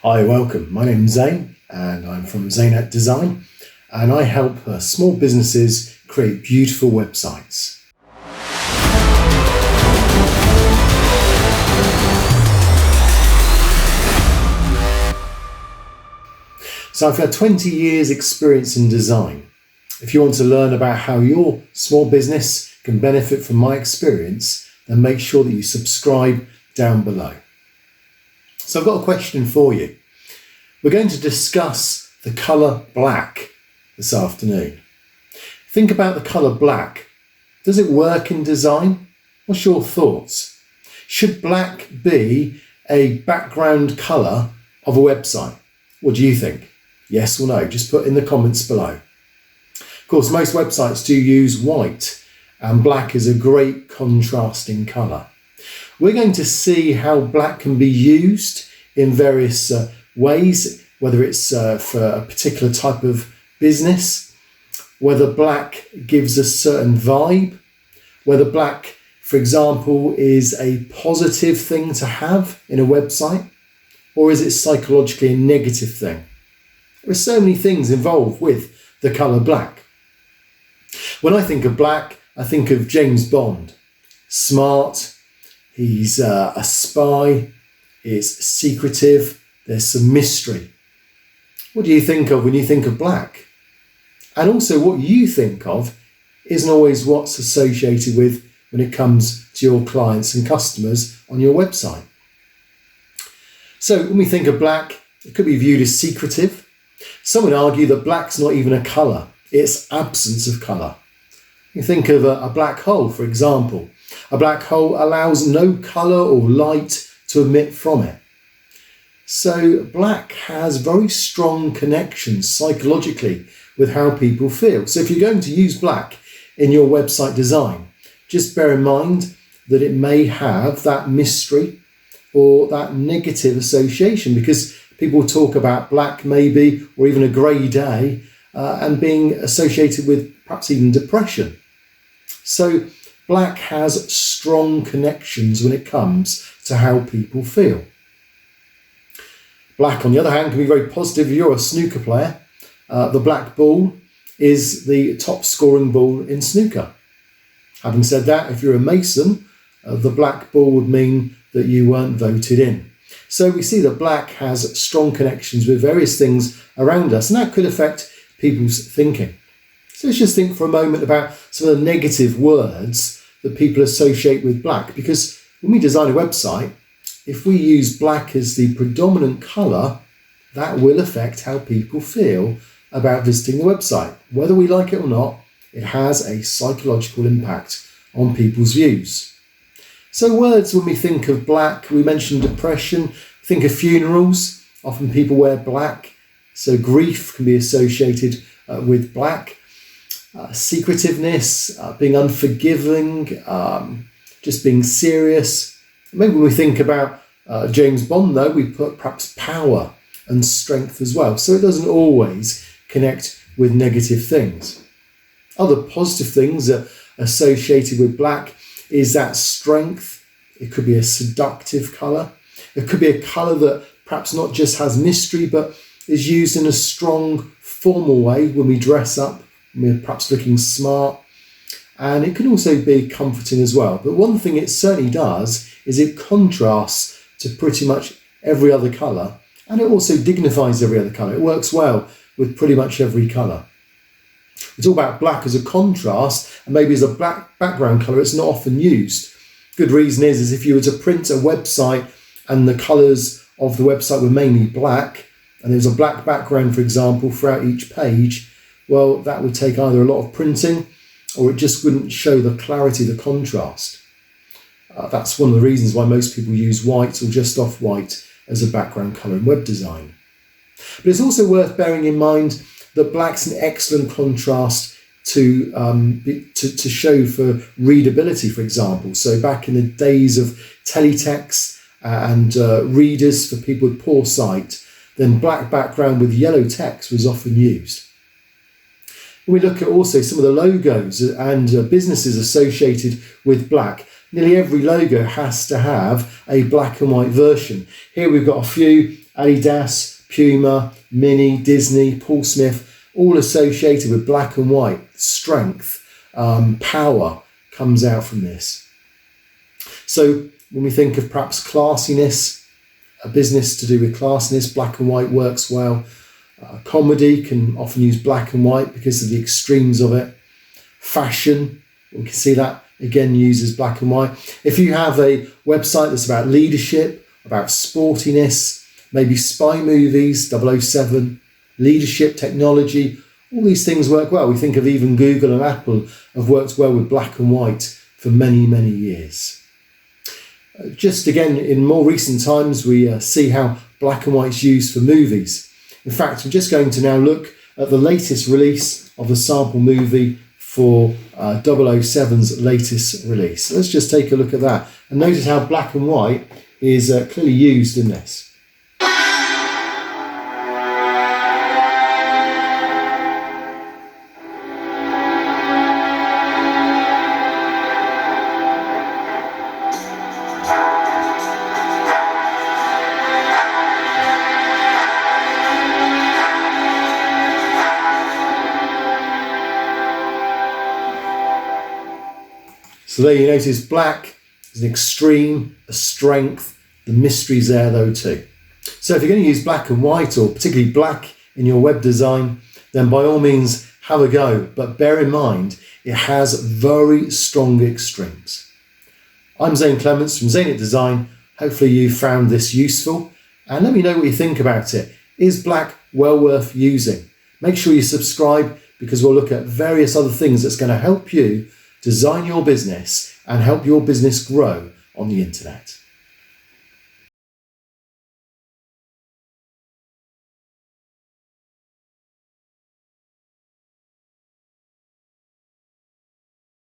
Hi, welcome. My name's Zane and I'm from Zanet Design, and I help small businesses create beautiful websites. So I've had 20 years experience in design. If you want to learn about how your small business can benefit from my experience, then make sure that you subscribe down below. So I've got a question for you. We're going to discuss the colour black this afternoon. Think about the colour black. Does it work in design? What's your thoughts? Should black be a background colour of a website? What do you think? Yes or no? Just put in the comments below. Of course, most websites do use white, and black is a great contrasting colour. We're going to see how black can be used in various ways, whether it's for a particular type of business, whether black gives a certain vibe, whether black, for example, is a positive thing to have in a website, or is it psychologically a negative thing? There are so many things involved with the colour black. When I think of black, I think of James Bond. Smart, he's a spy, it's secretive, there's some mystery. What do you think of when you think of black? And also what you think of isn't always what's associated with when it comes to your clients and customers on your website. So when we think of black, it could be viewed as secretive. Some would argue that black's not even a colour, it's absence of colour. You think of a black hole, for example. A black hole allows no colour or light to emit from it. So black has very strong connections psychologically with how people feel. So if you're going to use black in your website design, just bear in mind that it may have that mystery or that negative association, because people talk about black maybe, or even a grey day, and being associated with perhaps even depression. So black has strong connections when it comes to how people feel. Black, on the other hand, can be very positive. If you're a snooker player, the black ball is the top scoring ball in snooker. Having said that, if you're a mason, the black ball would mean that you weren't voted in. So we see that black has strong connections with various things around us, and that could affect people's thinking. So let's just think for a moment about some of the negative words that people associate with black, because when we design a website, if we use black as the predominant colour, that will affect how people feel about visiting the website. Whether we like it or not, it has a psychological impact on people's views. So words, when we think of black, we mentioned depression, think of funerals. Often people wear black, so grief can be associated with black. Secretiveness, being unforgiving, just being serious. Maybe when we think about James Bond, though, we put perhaps power and strength as well. So it doesn't always connect with negative things. Other positive things that are associated with black is that strength. It could be a seductive colour. It could be a colour that perhaps not just has mystery, but is used in a strong, formal way when we dress up, when we're perhaps looking smart. And it can also be comforting as well. But one thing it certainly does is it contrasts to pretty much every other colour, and it also dignifies every other colour. It works well with pretty much every colour. We talk about black as a contrast, and maybe as a black background colour, it's not often used. Good reason is if you were to print a website and the colours of the website were mainly black, and there was a black background, for example, throughout each page, well, that would take either a lot of printing, or it just wouldn't show the clarity, the contrast. That's one of the reasons why most people use white or just off-white as a background colour in web design. But it's also worth bearing in mind that black's an excellent contrast to show for readability, for example. So back in the days of teletext and readers for people with poor sight, then black background with yellow text was often used. When we look at also some of the logos and businesses associated with black, nearly every logo has to have a black and white version. Here we've got a few. Adidas, Puma, Mini, Disney, Paul Smith, all associated with black and white. Strength, power comes out from this. So when we think of perhaps classiness, a business to do with classiness, black and white works well. Comedy can often use black and white because of the extremes of it. Fashion, we can see that again uses black and white. If you have a website that's about leadership, about sportiness, maybe spy movies, 007, leadership, technology, all these things work well. We think of even Google and Apple have worked well with black and white for many, many years. Just again, in more recent times, we see how black and white is used for movies. In fact, I'm just going to now look at the latest release of the sample movie for 007's latest release. So let's just take a look at that and notice how black and white is clearly used in this. So there you notice black is an extreme, a strength, the mystery's there though too. So if you're going to use black and white, or particularly black in your web design, then by all means have a go, but bear in mind it has very strong extremes. I'm Zane Clements from Zanet Design. Hopefully you found this useful, and let me know what you think about it. Is black well worth using? Make sure you subscribe, because we'll look at various other things that's going to help you design your business and help your business grow on the internet.